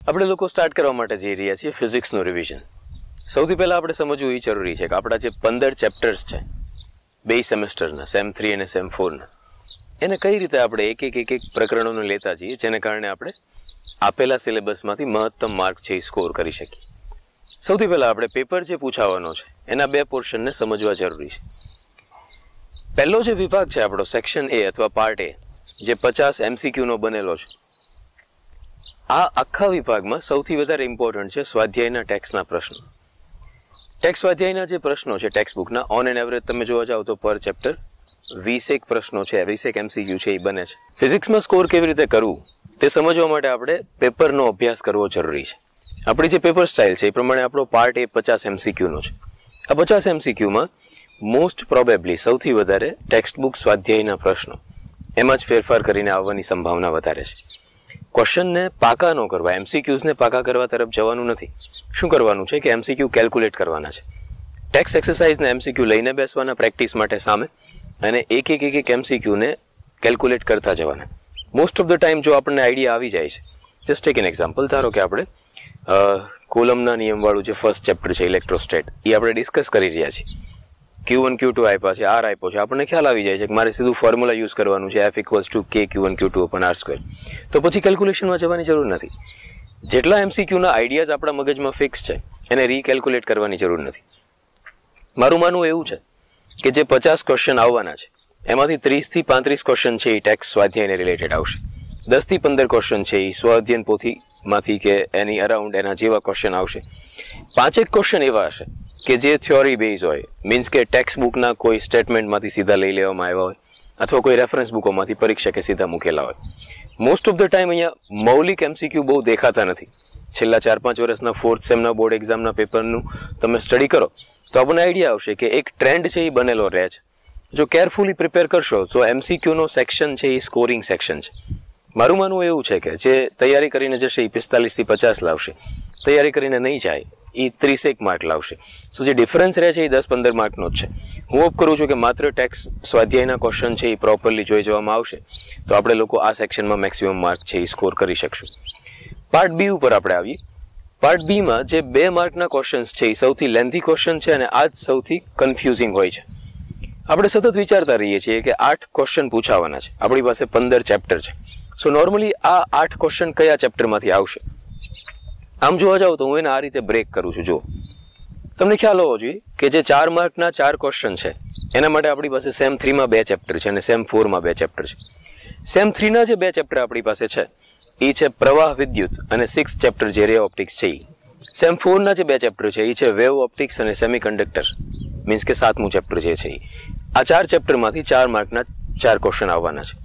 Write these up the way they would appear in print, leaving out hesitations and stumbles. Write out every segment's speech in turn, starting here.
આપણે લોકો સ્ટાર્ટ કરવા માટે જઈ રહ્યા છીએ ફિઝિક્સનું રિવિઝન. સૌથી પહેલાં આપણે સમજવું એ જરૂરી છે કે આપણા જે 15 ચેપ્ટર્સ છે બે સેમેસ્ટરના, સેમ 3 અને સેમ 4ના, એને કઈ રીતે આપણે એક એક પ્રકરણોને લેતા જઈએ જેને કારણે આપણે આપેલા સિલેબસમાંથી મહત્તમ માર્ક છે એ સ્કોર કરી શકીએ. સૌથી પહેલાં આપણે પેપર જે પૂછાવાનો છે એના બે પોર્શનને સમજવા જરૂરી છે. પહેલો જે વિભાગ છે આપણો સેક્શન એ અથવા પાર્ટ એ, જે 50 MCQનો બનેલો છે, આ આખા વિભાગમાં સૌથી વધારે ઇમ્પોર્ટન્ટ છે સ્વાધ્યાયના ટેક્સના પ્રશ્નો. ટેક્સ સ્વાધ્યાયના જે પ્રશ્નો છે ટેક્સ્ટ બુકના, ઓન એન એવરેજ તમે જોવા જાઓ તો પર ચેપ્ટર 20 પ્રશ્નો છે, 20 MCQ છે એ બને છે. ફિઝિક્સમાં સ્કોર કેવી રીતે કરવું તે સમજવા માટે આપણે પેપરનો અભ્યાસ કરવો જરૂરી છે. આપણી જે પેપર સ્ટાઇલ છે એ પ્રમાણે આપણો પાર્ટ એ 50 MCQનો છે. આ 50 MCQમાં મોસ્ટ પ્રોબેબલી સૌથી વધારે ટેક્સ્ટ બુક સ્વાધ્યાયના પ્રશ્નો એમાં જ ફેરફાર કરીને આવવાની સંભાવના વધારે છે. ક્વેશ્ચનને પાકા ન કરવા, MCQsને પાકા કરવા તરફ જવાનું નથી. શું કરવાનું છે કે MCQ કેલ્ક્યુલેટ કરવાના છે. ટેક્સ એક્સરસાઇઝને MCQ લઈને બેસવાના પ્રેક્ટિસ માટે સામે, અને એક MCQને કેલ્ક્યુલેટ કરતા જવાના. મોસ્ટ ઓફ ધ ટાઈમ જો આપણને આઈડિયા આવી જાય છે, જસ્ટ ટેક એન એક્ઝામ્પલ, ધારો કે આપણે કોલમના નિયમવાળું જે ફર્સ્ટ ચેપ્ટર છે ઇલેક્ટ્રોસ્ટેટ, એ આપણે ડિસ્કસ કરી રહ્યા છીએ. Q1 Q2 આપ્યા છે, R આપ્યો છે, આપણને ખ્યાલ આવી જાય છે કે મારે સીધું ફોર્મ્યુલા યુઝ કરવાનું છે F = K Q1 Q2/R². તો પછી કેલ્ક્યુલેશનમાં જવાની જરૂર નથી. જેટલા MCQના આઈડિયાઝ આપણા મગજમાં ફિક્સ છે એને રીકેલ્ક્યુલેટ કરવાની જરૂર નથી. મારું માનવું એવું છે કે જે 50 ક્વેશ્ચન આવવાના છે એમાંથી 30 થી 35 ક્વેશ્ચન છે એ ટેક્સ સ્વાધ્યાયને રિલેટેડ આવશે. 10 થી 15 ક્વેશ્ચન છે એ સ્વાધ્યાયન પોથીમાંથી કે એની અરાઉન્ડ એના જેવા ક્વેશ્ચન આવશે. 5 ક્વેશ્ચન એવા હશે કે જે થિયોરી બેઝ હોય, મીન્સ કે ટેક્સ્ટ બુકના કોઈ સ્ટેટમેન્ટમાંથી સીધા લઈ લેવામાં આવ્યા હોય અથવા કોઈ રેફરન્સ બુકોમાંથી પરીક્ષકે સીધા મૂકેલા હોય. મોસ્ટ ઓફ ધ ટાઈમ અહીંયા મૌલિક MCQ બહુ દેખાતા નથી. છેલ્લા 4-5 વર્ષના 4th સેમના બોર્ડ એક્ઝામના પેપરનું તમે સ્ટડી કરો તો આપણને આઈડિયા આવશે કે એક ટ્રેન્ડ છે એ બનેલો રહે છે. જો કેરફુલી પ્રિપેર કરશો તો MCQનો સેક્શન છે એ સ્કોરિંગ સેક્શન છે. મારું માનવું એવું છે કે જે તૈયારી કરીને જશે એ 45 થી 50 લાવશે, તૈયારી કરીને નહીં જાય એ 30 માર્ક લાવશે. સો જે ડિફરન્સ રહે છે એ 10-15 માર્કનો જ છે. હું હોપ કરું છું કે માત્ર ટેક્સ સ્વાધ્યાયના ક્વેશ્ચન છે એ પ્રોપરલી જોઈ જવામાં આવશે તો આપણે લોકો આ સેક્શનમાં મેક્સિમમ માર્ક છે એ સ્કોર કરી શકશું. પાર્ટ બી ઉપર આપણે આવીએ. પાર્ટ બીમાં જે 2 માર્કના ક્વેશ્ચન્સ છે એ સૌથી લેન્ધી ક્વેશ્ચન છે અને આ જ સૌથી કન્ફ્યુઝિંગ હોય છે. આપણે સતત વિચારતા રહીએ છીએ કે 8 ક્વેશ્ચન પૂછાવાના છે, આપણી પાસે 15 ચેપ્ટર છે. સો નોર્મલી આ 8 ક્વેશ્ચન કયા ચેપ્ટરમાંથી આવશે? આમ જોવા જાવ તો હું એને આ રીતે બ્રેક કરું છું. જો તમને ખ્યાલ હોવો જોઈએ કે જે 4 માર્કના 4 ક્વેશ્ચન છે એના માટે આપણી પાસે સેમ 3માં 2 ચેપ્ટર છે અને સેમ 4માં 2 ચેપ્ટર છે. સેમ 3ના જે 2 ચેપ્ટર આપણી પાસે છે એ છે પ્રવાહ વિદ્યુત અને 6th ચેપ્ટર જે રે ઓપ્ટિક્સ છે. સેમ 4ના જે 2 ચેપ્ટર છે એ છે વેવ ઓપ્ટિક્સ અને સેમિકન્ડક્ટર, મીન્સ કે 7મું ચેપ્ટર જે છે. આ 4 ચેપ્ટરમાંથી 4 માર્કના 4 ક્વેશ્ચન આવવાના છે.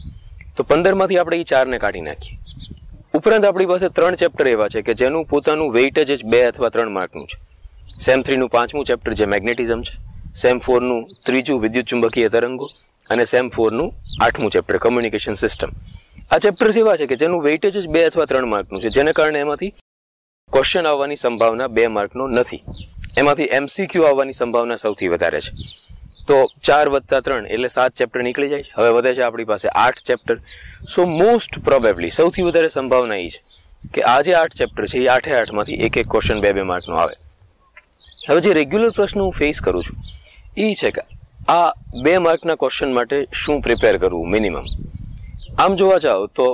તો 15માંથી આપણે એ 4ને કાઢી નાખીએ. ઉપરાંત આપણી પાસે 3 ચેપ્ટર એવા છે કે જેનું પોતાનું વેઇટેજ જ 2 અથવા 3 માર્કનું છે. સેમ 3નું 5મું ચેપ્ટર જે મેગ્નેટિઝમ છે, સેમ 4નું 3જું વિદ્યુત ચુંબકીય તરંગો અને સેમ 4નું 8મું ચેપ્ટર કમ્યુનિકેશન સિસ્ટમ. આ ચેપ્ટર્સ એવા છે કે જેનું વેઇટેજ જ 2 અથવા 3 માર્કનું છે, જેને કારણે એમાંથી ક્વેશ્ચન આવવાની સંભાવના 2 માર્કનો નથી. એમાંથી MCQ આવવાની સંભાવના સૌથી વધારે છે. તો 4 + 3 એટલે 7 ચેપ્ટર નીકળી જાય. હવે વધે છે આપણી પાસે 8 ચેપ્ટર. સો મોસ્ટ પ્રોબેબલી સૌથી વધારે સંભાવના એ છે કે આ જે 8 ચેપ્ટર છે એ 8માંથી એક ક્વેશ્ચન 2 માર્કનો આવે. હવે જે રેગ્યુલર પ્રશ્ન હું ફેસ કરું છું એ છે કે આ 2 માર્કના ક્વેશ્ચન માટે શું પ્રિપેર કરવું મિનિમમ. આમ જોવા જાઓ તો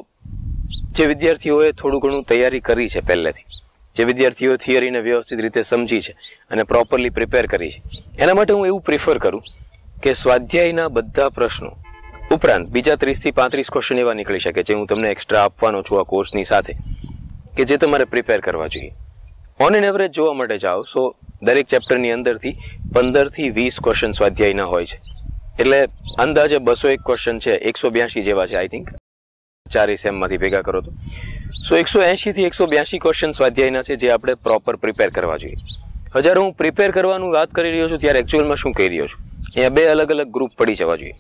જે વિદ્યાર્થીઓએ થોડું ઘણું તૈયારી કરી છે પહેલેથી, જે વિદ્યાર્થીઓ થિયરીને વ્યવસ્થિત રીતે સમજી છે અને પ્રોપરલી પ્રિપેર કરી છે, એના માટે હું એવું પ્રિફર કરું કે સ્વાધ્યાયના બધા પ્રશ્નો ઉપરાંત બીજા 30 થી 35 ક્વેશ્ચન એવા નીકળી શકે જે હું તમને એક્સ્ટ્રા આપવાનો છું આ કોર્સની સાથે, કે જે તમારે પ્રિપેર કરવા જોઈએ. ઓન એન એવરેજ જોવા માટે જાઓ સો દરેક ચેપ્ટરની અંદરથી 15 થી 20 ક્વેશ્ચન સ્વાધ્યાયના હોય છે. એટલે અંદાજે 201 ક્વેશ્ચન છે, 182 જેવા છે આઈ થિંક, 4 સેમમાંથી ભેગા કરો તો. સો 180 થી 182 ક્વેશ્ચન સ્વાધ્યાયના છે જે આપણે પ્રોપર પ્રિપેર કરવા જોઈએ. જ્યારે હું પ્રિપેર કરવાનું વાત કરી રહ્યો છું ત્યારે એકચ્યુઅલમાં શું કહી રહ્યો છું, અહીંયા 2 અલગ અલગ ગ્રુપ પડી જવા જોઈએ.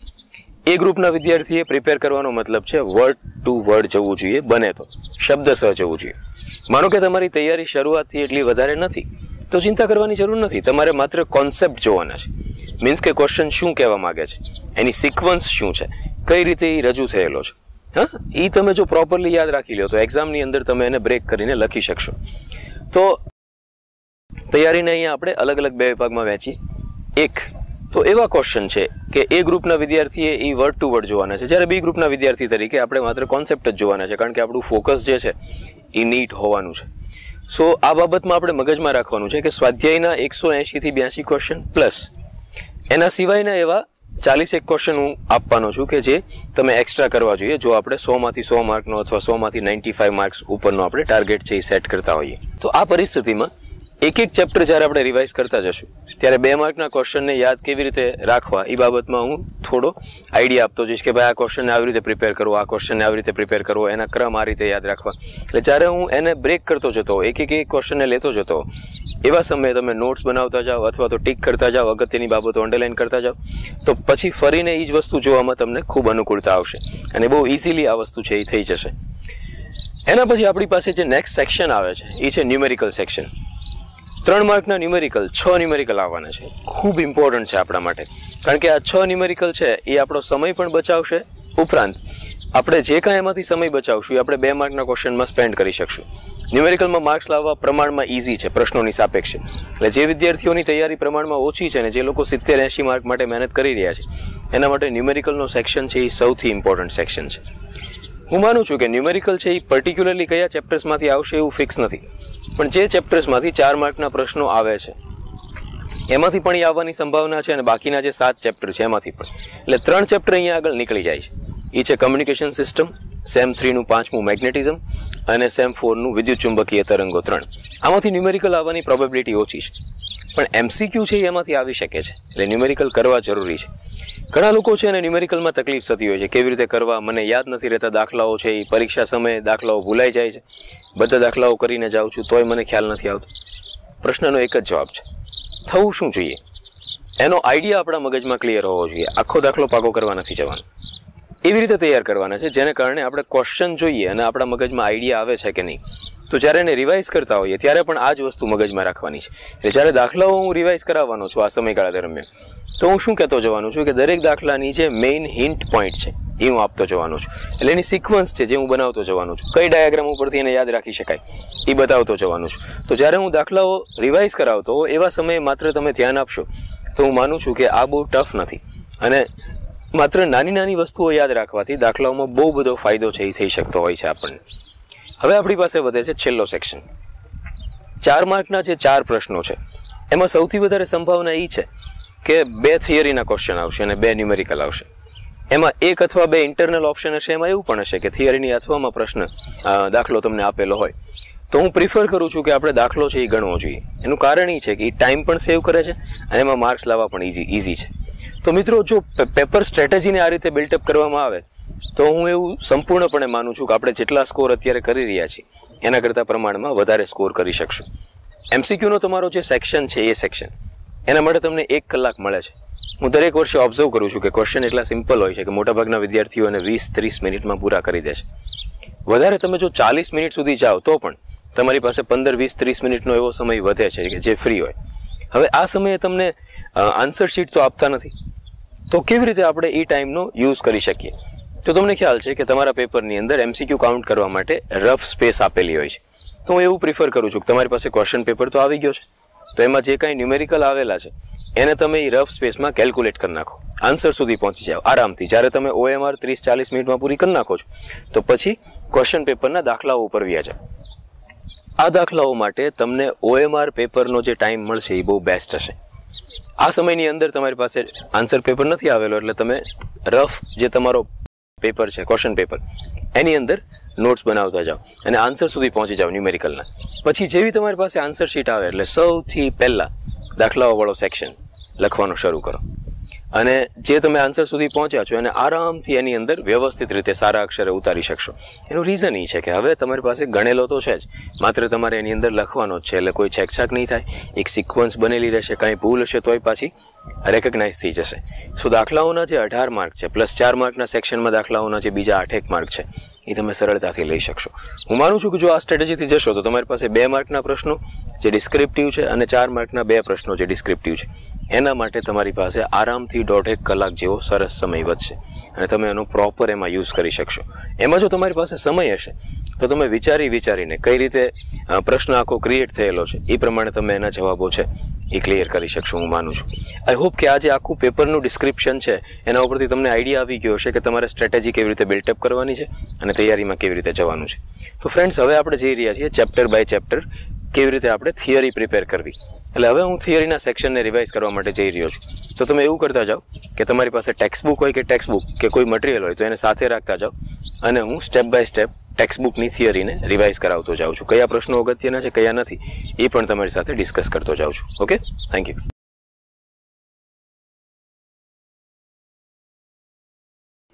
એ ગ્રુપના વિદ્યાર્થીએ પ્રિપેર કરવાનો મતલબ છે વર્ડ ટુ વર્ડ જવું જોઈએ, બને તો શબ્દસહ જવું જોઈએ. માનો કે તમારી તૈયારી શરૂઆતથી એટલી વધારે નથી તો ચિંતા કરવાની જરૂર નથી. તમારે માત્ર કોન્સેપ્ટ જોવાના છે, મીન્સ કે ક્વેશ્ચન શું કહેવા માંગે છે, એની સિક્વન્સ શું છે, કઈ રીતે એ રજૂ થયેલો છે. હા, એ તમે જો પ્રોપરલી યાદ રાખી લો તો એક્ઝામની અંદર તમે એને બ્રેક કરીને લખી શકશો. તો તૈયારીને અહીંયા આપણે અલગ અલગ બે વિભાગમાં વહેંચી. એક તો એવા ક્વેશ્ચન છે કે એ ગ્રુપના વિદ્યાર્થીએ એ વર્ડ ટુ વર્ડ જોવાના છે, જ્યારે બી ગ્રુપના વિદ્યાર્થી તરીકે આપણે માત્ર કોન્સેપ્ટ જ જોવાના છે, કારણ કે આપણું ફોકસ જે છે એ નીટ હોવાનું છે. સો આ બાબતમાં આપણે મગજમાં રાખવાનું છે કે સ્વાધ્યાયના 180 થી 82 ક્વેશ્ચન પ્લસ એના સિવાયના એવા 41 ક્વેશ્ચન હું આપવાનો છું કે જે તમે એક્સ્ટ્રા કરવા જોઈએ જો આપણે 100 માંથી 100 માર્કનો અથવા 100 માંથી 95 માર્ક્સ ઉપરનો આપણે ટાર્ગેટ છે એ સેટ કરતા હોઈએ. તો આ પરિસ્થિતિમાં એક ચેપ્ટર જ્યારે આપણે રિવાઇઝ કરતા જશું ત્યારે 2 માર્કના ક્વેશ્ચનને યાદ કેવી રીતે રાખવા એ બાબતમાં હું થોડો આઈડિયા આપતો જઈશ કે ભાઈ આ ક્વેશ્ચનને આવી રીતે પ્રિપેર કરવો, આ ક્વેશ્ચનને આવી રીતે પ્રિપેર કરવો, એના ક્રમ આ રીતે યાદ રાખવા. એટલે જ્યારે હું એને બ્રેક કરતો જતો એક ક્વેશ્ચનને લેતો જતો એવા સમયે તમે નોટ્સ બનાવતા જાઓ અથવા તો ટીક કરતા જાઓ, અગત્યની બાબતો અંડરલાઈન કરતા જાઓ, તો પછી ફરીને એ જ વસ્તુ જોવામાં તમને ખૂબ અનુકૂળતા આવશે અને બહુ ઇઝીલી આ વસ્તુ છે એ થઈ જશે. એના પછી આપણી પાસે જે નેક્સ્ટ સેક્શન આવે છે એ છે ન્યુમેરિકલ સેક્શન. 3 માર્કના ન્યુમેરિકલ 6 ન્યુમેરિકલ આવવાના છે. ખૂબ ઇમ્પોર્ટન્ટ છે આપણા માટે, કારણ કે આ 6 ન્યુમેરિકલ છે એ આપણો સમય પણ બચાવશે, ઉપરાંત આપણે જે કાંઈ એમાંથી સમય બચાવશું એ આપણે 2 માર્કના ક્વેશ્ચનમાં સ્પેન્ડ કરી શકશું. ન્યુમેરિકલમાં માર્ક્સ લાવવા પ્રમાણમાં ઇઝી છે પ્રશ્નોની સાપેક્ષે. એટલે જે વિદ્યાર્થીઓની તૈયારી પ્રમાણમાં ઓછી છે ને જે લોકો 70-80 માર્ક માટે મહેનત કરી રહ્યા છે એના માટે ન્યુમેરિકલનો સેક્શન છે એ સૌથી ઇમ્પોર્ટન્ટ સેક્શન છે. હું માનું છું કે ન્યુમેરિકલ છે એ પર્ટિક્યુલરલી કયા ચેપ્ટર્સમાંથી આવશે એવું ફિક્સ નથી, પણ જે ચેપ્ટર્સમાંથી 4 માર્કના પ્રશ્નો આવે છે એમાંથી પણ એ આવવાની સંભાવના છે અને બાકીના જે 7 ચેપ્ટર છે એમાંથી પણ. એટલે 3 ચેપ્ટર અહીંયા આગળ નીકળી જાય છે. એ છે કમ્યુનિકેશન સિસ્ટમ, સેમ 3નું 5મું મેગ્નેટિઝમ અને સેમ 4નું વિદ્યુત ચુંબકીય તરંગો 3. આમાંથી ન્યુમેરિકલ આવવાની પ્રોબેબિલિટી ઓછી છે, પણ એમસીક્યુ છે એમાંથી આવી શકે છે. એટલે ન્યુમેરિકલ કરવા જરૂરી છે. ઘણા લોકો છે અને ન્યુમેરિકલમાં તકલીફ થતી હોય છે કેવી રીતે કરવા, મને યાદ નથી રહેતા દાખલાઓ છે, એ પરીક્ષા સમયે દાખલાઓ ભૂલાઈ જાય છે, બધા દાખલાઓ કરીને જાઉં છું તોય મને ખ્યાલ નથી આવતો. પ્રશ્નનો એક જ જવાબ છે, થવું શું જોઈએ એનો આઈડિયા આપણા મગજમાં ક્લિયર હોવો જોઈએ. આખો દાખલો પાકો કરવા નથી જવાનો, એવી રીતે તૈયાર કરવાના છે જેને કારણે આપણે ક્વેશ્ચન જોઈએ અને આપણા મગજમાં આઈડિયા આવે છે કે નહીં. તો જ્યારે એને રિવાઇઝ કરતા હોઈએ ત્યારે પણ આ જ વસ્તુ મગજમાં રાખવાની છે. એટલે જ્યારે દાખલાઓ હું રિવાઇઝ કરાવવાનો છું આ સમયગાળા દરમિયાન તો હું શું કહેતો જવાનું છું કે દરેક દાખલાની જે મેઇન હિન્ટ પોઈન્ટ છે એ હું આપતો જવાનું છું. એટલે એની સિક્વન્સ છે જે હું બનાવતો જવાનું છું, કઈ ડાયાગ્રામ ઉપરથી એને યાદ રાખી શકાય એ બતાવતો જવાનું છું. તો જ્યારે હું દાખલાઓ રિવાઇઝ કરાવતો એવા સમયે માત્ર તમે ધ્યાન આપશો તો હું માનું છું કે આ બહુ ટફ નથી અને માત્ર નાની નાની વસ્તુઓ યાદ રાખવાથી દાખલાઓમાં બહુ બધો ફાયદો છે એ થઈ શકતો હોય છે આપણને. હવે આપણી પાસે વધે છે છેલ્લો સેક્શન. 4 માર્કના જે 4 પ્રશ્નો છે એમાં સૌથી વધારે સંભાવના એ છે કે 2 થિયરીના ક્વેશ્ચન આવશે અને 2 ન્યુમેરિકલ આવશે. એમાં 1 અથવા 2 ઇન્ટરનલ ઓપ્શન હશે. એમાં એવું પણ હશે કે થિયરીની અથવામાં પ્રશ્ન દાખલો તમને આપેલો હોય. તો હું પ્રિફર કરું છું કે આપણે દાખલો છે એ ગણવો જોઈએ. એનું કારણ એ છે કે એ ટાઈમ પણ સેવ કરે છે અને એમાં માર્ક્સ લાવવા પણ ઇઝી છે. તો મિત્રો જો પેપર સ્ટ્રેટેજીને આ રીતે બિલ્ટઅપ કરવામાં આવે તો હું એવું સંપૂર્ણપણે માનું છું કે આપણે જેટલા સ્કોર અત્યારે કરી રહ્યા છીએ એના કરતાં પ્રમાણમાં વધારે સ્કોર કરી શકશું. એમસીક્યુનો તમારો જે સેક્શન છે એ સેક્શન એના માટે તમને 1 કલાક મળે છે. હું દરેક વર્ષે ઓબ્ઝર્વ કરું છું કે ક્વેશ્ચન એટલા સિમ્પલ હોય છે કે મોટાભાગના વિદ્યાર્થીઓ એને 20-30 મિનિટમાં પૂરા કરી દે છે. વધારે તમે જો 40 મિનિટ સુધી જાઓ તો પણ તમારી પાસે 15-20-30 મિનિટનો એવો સમય વધે છે કે જે ફ્રી હોય. હવે આ સમયે તમને આન્સર શીટ તો આપતા નથી, તો કેવી રીતે આપણે એ ટાઈમનો યુઝ કરી શકીએ? તો તમને ખ્યાલ છે કે તમારા પેપરની અંદર એમસીક્યુ કાઉન્ટ કરવા માટે રફ સ્પેસ આપેલી હોય છે. તો હું એવું પ્રિફર કરું છું કે તમારી પાસે ક્વેશ્ચન પેપર તો આવી ગયો છે તો એમાં જે કાંઈ ન્યુમેરિકલ આવેલા છે એને તમે એ રફ સ્પેસમાં કેલ્ક્યુલેટ કરી નાખો, આન્સર સુધી પહોંચી જાઓ આરામથી. જ્યારે તમે OMR 30-40 મિનિટમાં પૂરી કરી નાખો છો તો પછી ક્વેશ્ચન પેપરના દાખલાઓ ઉપર વ્યા જાઓ. આ દાખલાઓ માટે તમને OMR પેપરનો જે ટાઈમ મળશે એ બહુ બેસ્ટ હશે. આ સમયની અંદર તમારી પાસે આન્સર પેપર નથી આવેલો એટલે તમે રફ જે તમારો પેપર છે ક્વેશ્ચન પેપર એની અંદર નોટ્સ બનાવતા જાઓ અને આન્સર સુધી પહોંચી જાઓ ન્યુમેરિકલના. પછી જેવી તમારી પાસે આન્સર શીટ આવે એટલે સૌથી પહેલાં દાખલાઓવાળો સેક્શન લખવાનું શરૂ કરો અને જે તમે આન્સર સુધી પહોંચ્યા છો એને આરામથી એની અંદર વ્યવસ્થિત રીતે સારા અક્ષરે ઉતારી શકશો. એનું રીઝન એ છે કે હવે તમારી પાસે ગણેલો તો છે જ, માત્ર તમારે એની અંદર લખવાનો જ છે. એટલે કોઈ છેકછાક નહીં થાય, એક સિક્વન્સ બનેલી રહેશે, કાંઈ ભૂલ હશે તોય પાછી રેકગ્નાઇઝ થઈ જશે. સો દાખલાઓના જે 18 માર્ક છે પ્લસ 4 માર્કના સેક્શનમાં દાખલાઓના જે બીજા 8 માર્ક છે એ તમે સરળતાથી લઈ શકશો. હું માનું છું કે જો આ સ્ટ્રેટેજીથી જશો તો તમારી પાસે 2 માર્કના પ્રશ્નો જે ડિસ્ક્રિપ્ટિવ છે અને 4 માર્કના 2 પ્રશ્નો જે ડિસ્ક્રિપ્ટિવ છે એના માટે તમારી પાસે આરામથી 1.5 કલાક જેવો સરસ સમય વધશે અને તમે એનો પ્રોપર એમાં યુઝ કરી શકશો. એમાં જો તમારી પાસે સમય હશે તો તમે વિચારીને કઈ રીતે પ્રશ્ન આખો ક્રિએટ થયેલો છે એ પ્રમાણે તમે એના જવાબો છે એ ક્લિયર કરી શકશો. હું માનું છું. આઈ હોપ કે આ જે આખું પેપરનું ડિસ્ક્રિપ્શન છે એના ઉપરથી તમને આઈડિયા આવી ગયો હશે કે તમારે સ્ટ્રેટેજી કેવી રીતે બિલ્ટઅપ કરવાની છે અને તૈયારીમાં કેવી રીતે જવાનું છે. તો ફ્રેન્ડ્સ, હવે આપણે જઈ રહ્યા છીએ ચેપ્ટર બાય ચેપ્ટર કેવી રીતે આપણે થિયરી પ્રિપેર કરવી. એટલે હવે હું થિયરીના સેક્શનને રિવાઇઝ કરવા માટે જઈ રહ્યો છું. તો તમે એવું કરતા જાઓ કે તમારી પાસે ટેક્સ્ટબુક હોય કે ટેક્સ્ટબુક કે કોઈ મટીરિયલ હોય તો એને સાથે રાખતા જાઓ અને હું સ્ટેપ બાય સ્ટેપ ટેક્સ્ટબુકની થિયરીને રિવાઇઝ કરાવતો જાઉં છું. કયા પ્રશ્નો અગત્યના છે કયા નથી એ પણ તમારી સાથે ડિસ્કસ કરતો જાઉં છું. Okay, thank you.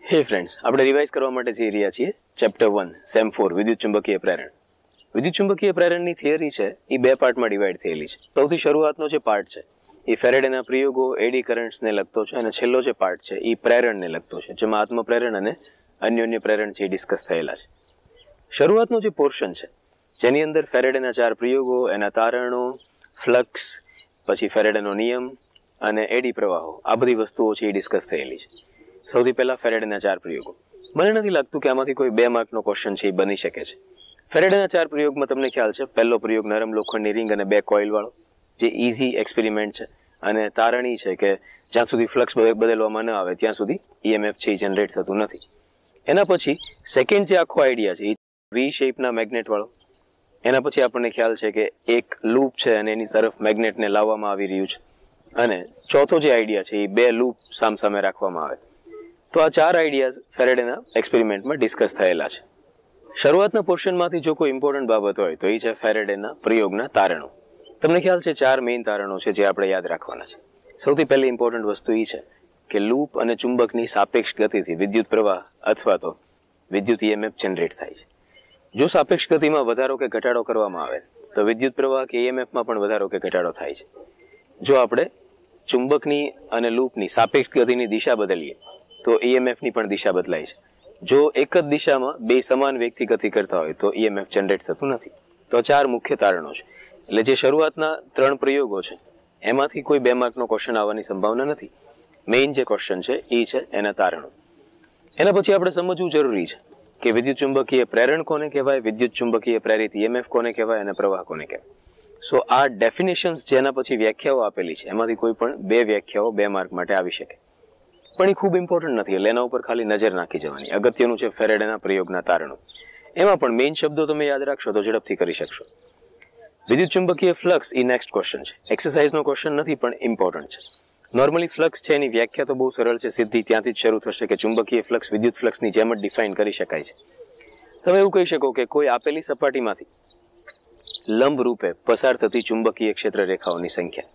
હે ફ્રેન્ડ્સ, આપણે રિવાઇઝ કરવા માટે જઈ રહ્યા છીએ ચેપ્ટર 1 સેમ 4 વિદ્યુત ચુંબકીય પ્રેરણ. વિદ્યુત ચુંબકીય પ્રેરણની થિયરી છે એ 2 પાર્ટમાં ડિવાઈડ થયેલી છે. સૌથી શરૂઆતનો જે પાર્ટ છે એ ફેરેડેના પ્રયોગો એડી કરન્ટ્સને લગતો છે અને છેલ્લો જે પાર્ટ છે એ પ્રેરણને લગતો છે જેમાં આત્મપ્રેરણ અને અન્યોન્ય પ્રેરણ છે એ ડિસ્કસ થયેલા છે. શરૂઆતનો જે પોર્શન છે જેની અંદર ફેરેડેના 4 પ્રયોગો, એના તારણો, ફ્લક્સ, પછી ફેરેડેનો નિયમ અને એડી પ્રવાહો, આ બધી વસ્તુઓ છે એ ડિસ્કસ થયેલી છે. સૌથી પહેલા ફેરેડેના 4 પ્રયોગો. મને નથી લાગતું કે આમાંથી કોઈ 2 માર્કનો ક્વેશ્ચન છે એ બની શકે છે. ફેરેડેના 4 પ્રયોગમાં તમને ખ્યાલ છે પહેલો પ્રયોગ નરમ લોખંડની રિંગ અને 2 કોઇલ વાળો, જે ઇઝી એક્સપેરિમેન્ટ છે અને તારણી છે કે જ્યાં સુધી ફ્લક્સ બદલવામાં ન આવે ત્યાં સુધી ઈએમએફ છે એ જનરેટ થતું નથી. એના પછી સેકન્ડ જે આખો આઈડિયા છે એ વી શેપના મેગ્નેટ વાળો. એના પછી આપણને ખ્યાલ છે કે એક લૂપ છે અને એની તરફ મેગ્નેટને લાવવામાં આવી રહ્યું છે. અને ચોથો જે આઈડિયા છે એ 2 લૂપ સામસામે રાખવામાં આવે. તો આ 4 આઈડિયાઝ ફેરેડેના એક્સપેરિમેન્ટમાં ડિસ્કસ થયેલા છે. શરૂઆતના પોર્શનમાંથી જો કોઈ ઇમ્પોર્ટન્ટ બાબત હોય તો એ છે ફેરેડેના પ્રયોગના તારણો. તમને ખ્યાલ છે 4 મેઇન તારણો છે જે આપણે યાદ રાખવાના છે. સૌથી પહેલી ઇમ્પોર્ટન્ટ વસ્તુ એ છે કે લૂપ અને ચુંબકની સાપેક્ષ ગતિથી વિદ્યુત પ્રવાહ અથવા તો વિદ્યુત ઈએમએફ જનરેટ થાય છે. જો સાપેક્ષ ગતિમાં વધારો કે ઘટાડો કરવામાં આવે તો વિદ્યુત પ્રવાહ કે ઈએમએફમાં પણ વધારો કે ઘટાડો થાય છે. જો આપણે ચુંબકની અને લૂપની સાપેક્ષ ગતિની દિશા બદલીએ તો ઈએમએફની પણ દિશા બદલાય છે. જો એક જ દિશામાં 2 સમાન વેગથી ગતિ કરતા હોય તો ઈએમએફ જનરેટ થતું નથી. તો 4 મુખ્ય તારણો છે. એટલે જે શરૂઆતના 3 પ્રયોગો છે એમાંથી કોઈ 2 માર્કનો ક્વેશ્ચન આવવાની સંભાવના નથી. મેઇન જે ક્વેશ્ચન છે એ છે એના તારણો. એના પછી આપણે સમજવું જરૂરી છે કે વિદ્યુત ચુંબકીય પ્રેરણ કોને કહેવાય, વિદ્યુત ચુંબકીય પ્રેરિત ઈએમએફ કોને કહેવાય અને પ્રવાહ કોને કહેવાય. સો આ ડેફિનેશન્સ જેના પછી વ્યાખ્યાઓ આપેલી છે એમાંથી કોઈ પણ 2 વ્યાખ્યાઓ 2 માર્ક માટે આવી શકે. પણ એ ખૂબ ઇમ્પોર્ટન્ટ નથી એટલે એના ઉપર ખાલી નજર નાખી જવાની. અગત્યનું છે ફેરેડેના પ્રયોગના તારણો. એમાં પણ મેઇન શબ્દો તમે યાદ રાખશો તો ઝડપથી કરી શકશો. વિદ્યુત ચુંબકીય ફ્લક્સ એ નેક્સ્ટ ક્વેશ્ચન છે. એક્સરસાઇઝનો ક્વેશ્ચન નથી પણ ઇમ્પોર્ટન્ટ છે. નોર્મલી ફ્લક્સ છે એની વ્યાખ્યા તો બહુ સરળ છે, સીધી ત્યાંથી જ શરૂ થશે કે ચુંબકીય ફ્લક્સ વિદ્યુત ફ્લક્સની જેમ જ ડિફાઇન કરી શકાય છે. તમે એવું કહી શકો કે કોઈ આપેલી સપાટીમાંથી લંબ રૂપે પસાર થતી ચુંબકીય ક્ષેત્ર રેખાઓની સંખ્યા.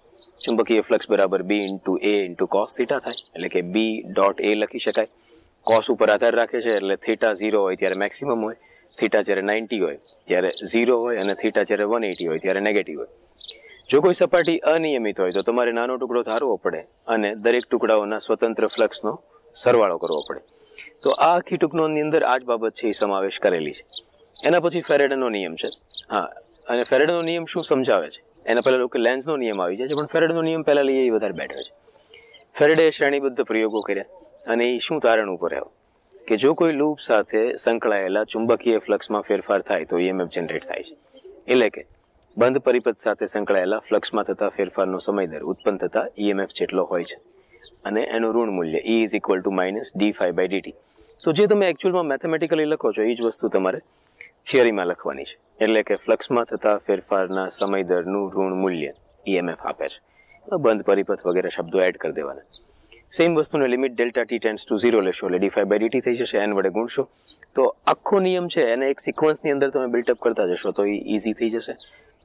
ચુંબકીય ફ્લક્સ બરાબર B × A × cos થીટા થાય એટલે કે B.A લખી શકાય. કોસ ઉપર આધાર રાખે છે એટલે થીટા 0 હોય ત્યારે મેક્સિમમ હોય, થીટા જ્યારે 90 હોય ત્યારે 0 હોય અને થીટા જ્યારે 180 હોય ત્યારે નેગેટિવ હોય. જો કોઈ સપાટી અનિયમિત હોય તો તમારે નાનો ટુકડો ધારવો પડે અને દરેક ટુકડાઓના સ્વતંત્ર ફ્લક્સનો સરવાળો કરવો પડે. તો આ આખી ટૂંકનોંધની અંદર આ જ બાબત છે એ સમાવેશ કરેલી છે. એના પછી ફેરેડેનો નિયમ છે. હા, અને ફેરેડેનો નિયમ શું સમજાવે છે એના પહેલા લોકો લેન્ઝનો નિયમ આવી જાય છે, પણ ફેરેડેનો નિયમ પહેલા લઈએ એ વધારે બેટર છે. ફેરેડેએ શ્રેણીબદ્ધ પ્રયોગો કર્યા અને એ શું તારણ ઉપર આવ્યો કે જો કોઈ લૂપ સાથે સંકળાયેલા ચુંબકીય ફ્લક્સમાં ફેરફાર થાય તો ઈએમએફ જનરેટ થાય છે. એટલે કે બંધ પરિપથ સાથે સંકળાયેલા ફ્લક્સમાં થતા ફેરફારનો સમય દર ઉત્પન્ન થતા ઈએમએફ જેટલો હોય છે અને એનું ઋણ મૂલ્ય E = -dϕ/dt. તો જે તમે એકચ્યુઅલમાં મેથેમેટિકલી લખો છો એ જ વસ્તુ તમારે થિયરીમાં લખવાની છે. એટલે કે ફ્લક્સમાં થતા ફેરફારના સમય દરનું ઋણ મૂલ્ય ઈએમએફ આપે છે. બંધ પરિપથ વગેરે શબ્દો એડ કરી દેવાના. સેમ વસ્તુને લિમિટ Δt → 0 લેશો એટલે dϕ/dt થઈ જશે. n વડે ગુણશો તો આખો નિયમ છે એને એક સિક્વન્સની અંદર તમે બિલ્ટઅપ કરતા જશો તો એ ઇઝી થઈ જશે.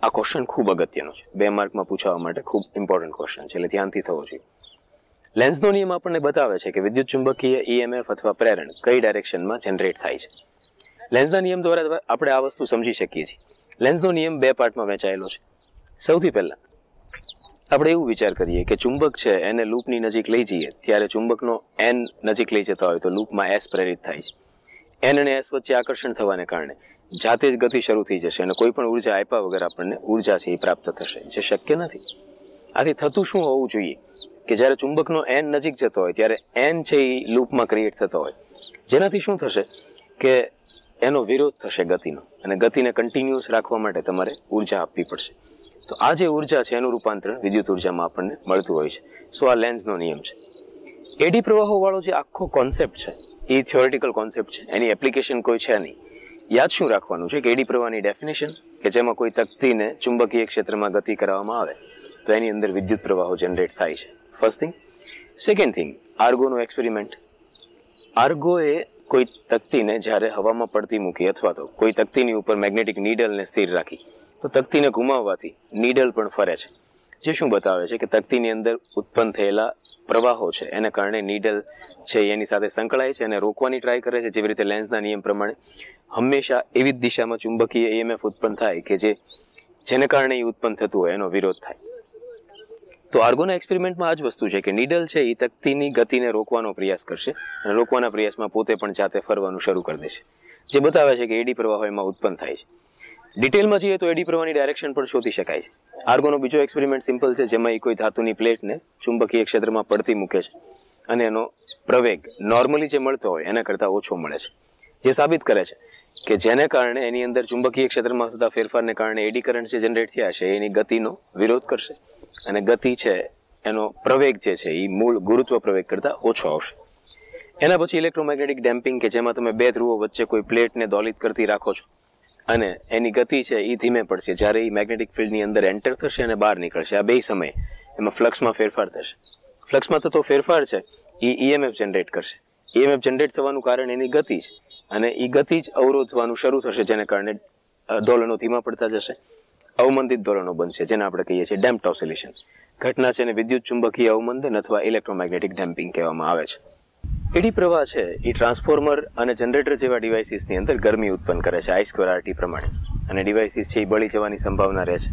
આ ક્વેશ્ચન ખૂબ અગત્યનો છે, 2 માર્કમાં પૂછવા માટે ખૂબ ઇમ્પોર્ટન્ટ ક્વેશ્ચન છે એટલે ધ્યાનથી થવો જોઈએ. લેન્ઝનો નિયમ આપણને બતાવે છે કે વિદ્યુત ચુંબકીય ઈએમએફ અથવા પ્રેરણ કઈ ડાયરેક્શનમાં જનરેટ થાય છે. લેન્ઝના નિયમ દ્વારા આપણે આ વસ્તુ સમજી શકીએ છીએ. લેન્ઝનો નિયમ 2 પાર્ટમાં વહેંચાયેલો છે. સૌથી પહેલા આપણે એવું વિચાર કરીએ કે ચુંબક છે એને લૂપની નજીક લઈ જઈએ ત્યારે ચુંબકનો એન નજીક લઈ જતા હોય તો લૂપમાં એસ પ્રેરિત થાય છે. એન અને એસ વચ્ચે આકર્ષણ થવાને કારણે જાતે જ ગતિ શરૂ થઈ જશે અને કોઈ પણ ઉર્જા આપ્યા વગર આપણને ઉર્જા છે એ પ્રાપ્ત થશે, જે શક્ય નથી. આથી થતું શું હોવું જોઈએ કે જ્યારે ચુંબકનો એન નજીક જતો હોય ત્યારે એન છે એ લૂપમાં ક્રિએટ થતો હોય, જેનાથી શું થશે કે એનો વિરોધ થશે ગતિનો, અને ગતિને કન્ટિન્યુઅસ રાખવા માટે તમારે ઉર્જા આપવી પડશે. તો આ જે ઉર્જા છે એનું રૂપાંતરણ વિદ્યુત ઉર્જામાં આપણને મળતું હોય છે. સો આ લેન્ઝનો નિયમ છે. એડી પ્રવાહોવાળો જે આખો કોન્સેપ્ટ છે એ થિયોરિટિકલ કોન્સેપ્ટ છે, એની એપ્લિકેશન કોઈ છે નહીં. યાદ શું રાખવાનું છે કે એડી પ્રવાહની ડેફિનેશન કે જેમાં કોઈ તકતીને ચુંબકીય ક્ષેત્રમાં ગતિ કરાવવામાં આવે તો એની અંદર વિદ્યુત પ્રવાહો જનરેટ થાય છે. First thing. સેકન્ડ થિંગ, આર્ગોનો એક્સપેરિમેન્ટ. આર્ગોએ કોઈ તકતીને જ્યારે હવામાં પડતી મૂકી અથવા તો કોઈ તકતીની ઉપર મેગ્નેટિક નીડલને સ્થિર રાખી તો તકતીને ઘુમાવવાથી નીડલ પણ ફરે છે, જે શું બતાવે છે કે તકતીની અંદર ઉત્પન્ન થયેલા પ્રવાહો છે એને કારણે નીડલ છે એની સાથે સંકળાય છે અને રોકવાની ટ્રાય કરે છે. જેવી રીતે લેન્ઝના નિયમ પ્રમાણે હંમેશા એવી જ દિશામાં ચુંબકીય EMF ઉત્પન્ન થાય કે જેને કારણે એ ઉત્પન્ન થતું હોય એનો વિરોધ થાય. તો આર્ગોના એક્સપેરિમેન્ટમાં આ જ વસ્તુ છે કે નીડલ છે એ તકતીની ગતિને રોકવાનો પ્રયાસ કરશે અને રોકવાના પ્રયાસમાં પોતે પણ જાતે ફરવાનું શરૂ કરી દેશે, જે બતાવે છે કે એડી પ્રવાહો એમાં ઉત્પન્ન થાય છે. ડિટેલમાં જઈએ તો એડી પ્રવાહની ડાયરેક્શન પણ શોધી શકાય છે. આર્ગોનો બીજો એક્સપેરિમેન્ટ સિમ્પલ છે, જેમાં કોઈ ધાતુની પ્લેટને ચુંબકીય ક્ષેત્રમાં પડતી મૂકે છે અને એનો પ્રવેગ નોર્મલી જે મળતો હોય એના કરતાં ઓછો મળે છે, જે સાબિત કરે છે કે જેને કારણે એની અંદર ચુંબકીય ક્ષેત્રમાં થતા ફેરફારને કારણે એડી કરંટ જે જનરેટ થયા છે એની ગતિનો વિરોધ કરશે અને ગતિ છે એનો પ્રવેગ જે છે એ મૂળ ગુરુત્વ પ્રવેગ કરતાં ઓછો આવશે. એના પછી ઇલેક્ટ્રોમેગ્નેટિક ડેમ્પિંગ કે જેમાં તમે બે ધ્રુવો વચ્ચે કોઈ પ્લેટને દોલિત કરતી રાખો છો અને એની ગતિ છે એ ધીમે પડશે જ્યારે એ મેગ્નેટિક ફિલ્ડની અંદર એન્ટર થશે અને બહાર નીકળશે. આ બે સમયે એમાં ફ્લક્સમાં ફેરફાર થશે. ફ્લક્સમાં થતો ફેરફાર છે એ EMF જનરેટ કરશે. EMF જનરેટ થવાનું કારણ એની ગતિ છે અને એ ગતિ જ અવરોધવાનું શરૂ થશે, જેને કારણે દોલનો ધીમા પડતા જશે, અવમંદિત દોલનો બનશે, જેને આપણે કહીએ છીએ ડેમ્પ્ડ ઓસિલેશન. ઘટના છે એને વિદ્યુત ચુંબકીય અવમંદન અથવા ઇલેક્ટ્રોમેગ્નેટિક ડેમ્પિંગ કહેવામાં આવે છે. એડી પ્રવાહ છે એ ટ્રાન્સફોર્મર અને જનરેટર જેવા ડિવાઇસીસની અંદર ગરમી ઉત્પન્ન કરે છે I2RT પ્રમાણે, અને ડિવાઇસીસ છે એ બળી જવાની સંભાવના રહે છે.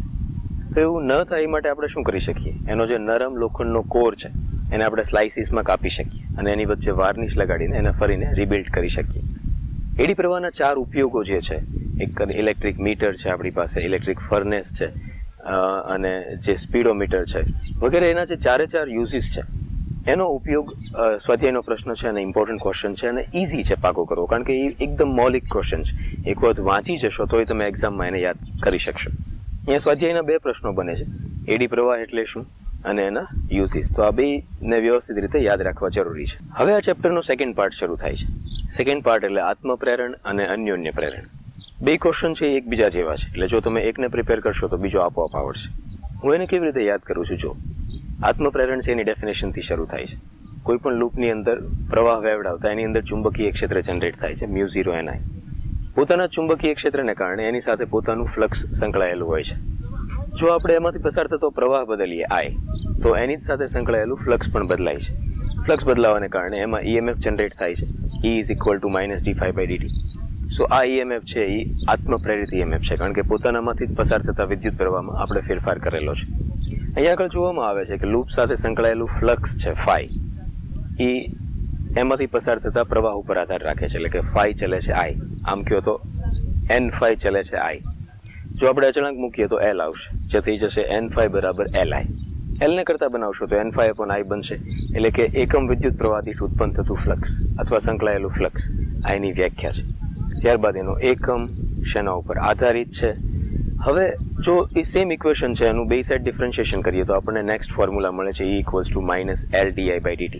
તો એવું ન થાય એ માટે આપણે શું કરી શકીએ? એનો જે નરમ લોખંડનો કોર છે એને આપણે સ્લાઇસીસમાં કાપી શકીએ અને એની વચ્ચે વાર્નિશ લગાડીને એને ફરીને રિબિલ્ડ કરી શકીએ. એડી પ્રવાહના 4 ઉપયોગો જે છે, એક ઇલેક્ટ્રિક મીટર છે આપણી પાસે, ઇલેક્ટ્રિક ફર્નેસ છે અને જે સ્પીડોમીટર છે વગેરે, એના જે 4 યુઝિસ છે એનો ઉપયોગ સ્વાધ્યાયનો પ્રશ્ન છે અને ઇમ્પોર્ટન્ટ ક્વેશ્ચન છે અને ઇઝી છે પાકો કરવો, કારણ કે એ એકદમ મૌલિક ક્વેશ્ચન છે. એક વખત વાંચી જશો તો તમે એક્ઝામમાં એને યાદ કરી શકશો. અહીંયા સ્વાધ્યાયના 2 પ્રશ્નો બને છે, એડી પ્રવાહ એટલે શું અને એના યુઝિસ. તો આ બેને વ્યવસ્થિત રીતે યાદ રાખવા જરૂરી છે. હવે આ ચેપ્ટરનો સેકન્ડ પાર્ટ શરૂ થાય છે. સેકન્ડ પાર્ટ એટલે આત્મપ્રેરણ અને અન્યોન્ય પ્રેરણ. 2 ક્વેશ્ચન છે એ એકબીજા જેવા છે, એટલે જો તમે એકને પ્રિપેર કરશો તો બીજો આપોઆપ આવડશે. હું એને કેવી રીતે યાદ કરું છું? જો આત્મપ્રેરણ છે એની ડેફિનેશનથી શરૂ થાય છે. કોઈ પણ લૂપની અંદર પ્રવાહ વેવડાવતા એની અંદર ચુંબકીય ક્ષેત્ર જનરેટ થાય છે μ0 Ni. પોતાના ચુંબકીય ક્ષેત્રને કારણે એની સાથે પોતાનું ફ્લક્સ સંકળાયેલું હોય છે. જો આપણે એમાંથી પસાર થતો પ્રવાહ બદલીએ I, તો એની જ સાથે સંકળાયેલું ફ્લક્સ પણ બદલાય છે. ફ્લક્સ બદલાવાને કારણે એમાં EMF જનરેટ થાય છે, E = -dϕ/dt. સો આ EMF છે એ આત્મપ્રેરિત EMF છે, કારણ કે પોતાનામાંથી જ પસાર થતા વિદ્યુત પ્રવાહમાં આપણે ફેરફાર કરેલો છે. અહીંયા આગળ જોવામાં આવે છે કે લૂપ સાથે સંકળાયેલું ફ્લક્સ છે φ, એ એમાંથી પસાર થતા પ્રવાહ ઉપર આધાર રાખે છે, એટલે કે φ ચલે છે I, આમ કહો તો N∅ ચલે છે I. જો આપણે અચળાંક મૂકીએ તો L આવશે, જે થઈ જશે N∅ = Li. L ને કરતા બનાવશો તો N∅/I બનશે, એટલે કે એકમ વિદ્યુત પ્રવાહથી ઉત્પન્ન થતું ફ્લક્સ અથવા સંકળાયેલું ફ્લક્સ I ની વ્યાખ્યા છે. ત્યારબાદ એનો એકમ શેના ઉપર આધારિત છે. હવે જો એ સેમ ઇક્વેશન છે એનું 2 સાઈડ ડિફરન્શિએશન કરીએ તો આપણને નેક્સ્ટ ફોર્મ્યુલા મળે છે E = -L/di/dt.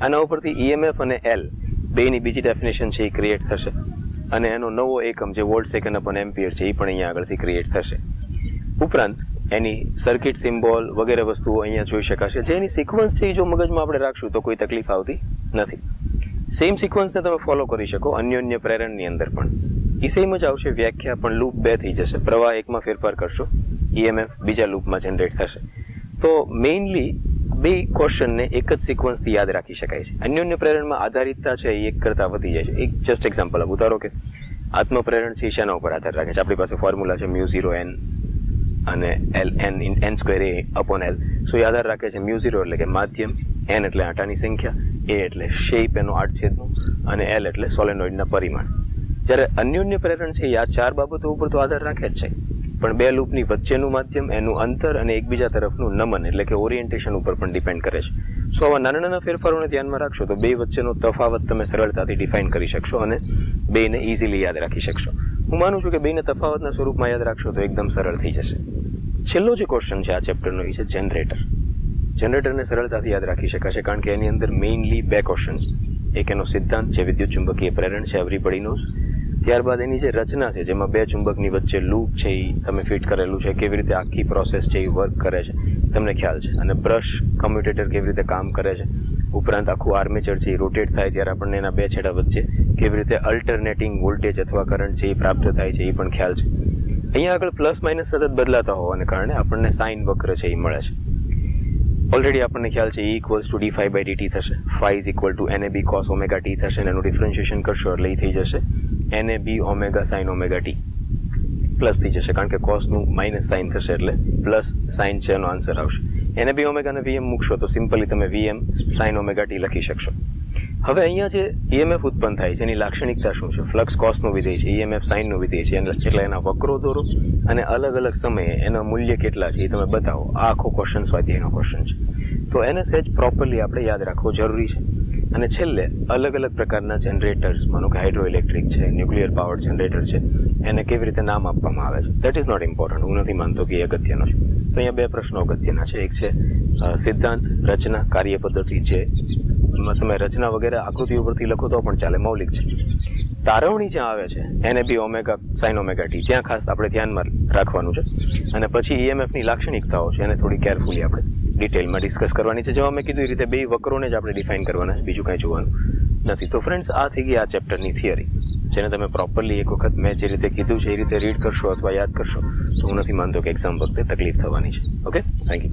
આના ઉપરથી EMF અને L બેની બીજી ડેફિનેશન છે એ ક્રિએટ થશે અને એનો નવો એકમ જે વોલ્ટ સેકન્ડ અપોન એમ્પિયર છે એ પણ અહીંયા આગળથી ક્રિએટ થશે. ઉપરાંત એની સર્કિટ સિમ્બોલ વગેરે વસ્તુઓ અહીંયા જોઈ શકાશે, જેની સિક્વન્સ છે એ જો મગજમાં આપણે રાખશું તો કોઈ તકલીફ આવતી નથી. સેમ સિક્વન્સને તમે ફોલો કરી શકો અન્યોન્ય પ્રેરણની અંદર પણ. એ સેમ જ આવશે, વ્યાખ્યા પણ લૂપ 2 થઈ જશે. પ્રવાહ એકમાં ફેરફાર કરશો, EMF બીજા લૂપમાં જનરેટ થશે. તો મેઇનલી 2 ક્વેશ્ચનને એક જ સિક્વન્સથી યાદ રાખી શકાય છે. અન્યોન્ય પ્રેરણમાં આધારિતતા છે એ એક કરતાં વધી જાય છે. એક જસ્ટ એક્ઝામ્પલ આપું, ધારો કે આત્મપ્રેરણ છે શેના ઉપર આધાર રાખે છે? આપણી પાસે ફોર્મ્યુલા છે μ0 N અને એલ n સ્ક્વેર એ અપોન એલ. સો યાદ રાખે છે મ્યુ0 એટલે કે માધ્યમ, n એટલે આંટાની સંખ્યા, એ એટલે શેપ એનો આડછેદનો, અને એલ એટલે સોલેનોઇડના પરિમાણ. જ્યારે અન્યોન્ય પ્રેરણ છે એ આ 4 બાબતો ઉપર તો આધાર રાખે જ છે, પણ બે લૂપની વચ્ચેનું માધ્યમ, એનું અંતર અને એકબીજા તરફનું નમન એટલે કે ઓરિએન્ટેશન ઉપર પણ ડિપેન્ડ કરે છે. સો આવા નાના નાના ફેરફારોને ધ્યાનમાં રાખશો તો બે વચ્ચેનો તફાવત તમે સરળતાથી ડિફાઇન કરી શકશો અને બેને ઇઝીલી યાદ રાખી શકશો. હું માનું છું કે બેને તફાવતના સ્વરૂપમાં યાદ રાખશો તો એકદમ સરળ થઈ જશે. છેલ્લો જે ક્વેશ્ચન છે આ ચેપ્ટરનો એ છે જનરેટર. જનરેટરને સરળતાથી યાદ રાખી શકાશે કારણ કે એની અંદર મેઇનલી બે ક્વેશ્ચન. એક એનો સિદ્ધાંત જે વિદ્યુત ચુંબકીય પ્રેરણ છે, એવરીબડી નોઝ. ત્યારબાદ એની જે રચના છે જેમાં બે ચુંબકની વચ્ચે લૂપ છે એ તમે ફિટ કરેલું છે, કેવી રીતે આખી પ્રોસેસ છે એ વર્ક કરે છે તમને ખ્યાલ છે, અને બ્રશ કમ્યુટેટર કેવી રીતે કામ કરે છે, ઉપરાંત આખું આર્મેચર છે એ રોટેટ થાય ત્યારે આપણને એના બે છેડા વચ્ચે કેવી રીતે અલ્ટરનેટિંગ વોલ્ટેજ અથવા કરંટ છે એ પ્રાપ્ત થાય છે એ પણ ખ્યાલ છે. અહીંયા આગળ પ્લસ માઇનસ સતત બદલાતા હોવાને કારણે આપણને સાઇન વક્ર છે એ મળે છે. ઓલરેડી આપણને ખ્યાલ છે E = dϕ/dt થશે, phi = NAB cos omega t થશે, અને એનું ડિફરન્શિએશન કરશો એટલે એ થઈ જશે NAB omega sin omega t plus થઈ જશે કારણ કે કોસનું માઇનસ સાઇન થશે એટલે પ્લસ સાઇન છે એનો આન્સર આવશે. NAB omega અને VM મૂકશો તો સિમ્પલી તમે VM sin omega t લખી શકશો. હવે અહીંયા જે EMF ઉત્પન્ન થાય છે એની લાક્ષણિકતા શું છે? ફ્લક્સ કોસનું વિધેય છે, EMF સાઇનનું વિધેય છે, એટલે એના વક્રો દોરો અને અલગ અલગ સમયે એના મૂલ્ય કેટલા છે એ તમે બતાવો. આ આખો ક્વેશ્ચન સ્વાધ્યાયનો ક્વેશ્ચન છે, તો એને સહેજ પ્રોપરલી આપણે યાદ રાખવો જરૂરી છે. અને છેલ્લે અલગ અલગ પ્રકારના જનરેટર્સ, માનો કે હાઇડ્રો ઇલેક્ટ્રિક છે, ન્યુક્લિયર પાવર જનરેટર છે, એને કેવી રીતે નામ આપવામાં આવે છે દેટ ઇઝ નોટ ઇમ્પોર્ટન્ટ. હું નથી માનતો કે એ અગત્યનો છે. તો અહીંયા બે પ્રશ્નો અગત્યના છે. એક છે સિદ્ધાંત, રચના, કાર્ય પદ્ધતિ, જે તમે રચના વગેરે આકૃતિ ઉપરથી લખો તો પણ ચાલે, મૌલિક છે. તારવણી જ્યાં આવે છે NAB omega sin omega t, ત્યાં ખાસ આપણે ધ્યાનમાં રાખવાનું છે. અને પછી EMFની લાક્ષણિકતાઓ છે એને થોડી કેરફુલી આપણે ડિટેલમાં ડિસ્કસ કરવાની છે. જેમાં મેં કીધું એ રીતે બે વક્રોને જ આપણે ડિફાઇન કરવાના છે, બીજું કાંઈ જોવાનું નથી. તો ફ્રેન્ડ્સ, આ થઈ ગઈ આ ચેપ્ટરની થિયરી, જેને તમે પ્રોપરલી એક વખત મેં જે રીતે કીધું છે એ રીતે રીડ કરશો અથવા યાદ કરશો તો હું નથી માનતો કે એક્ઝામ વખતે તકલીફ થવાની છે. Okay, thank you.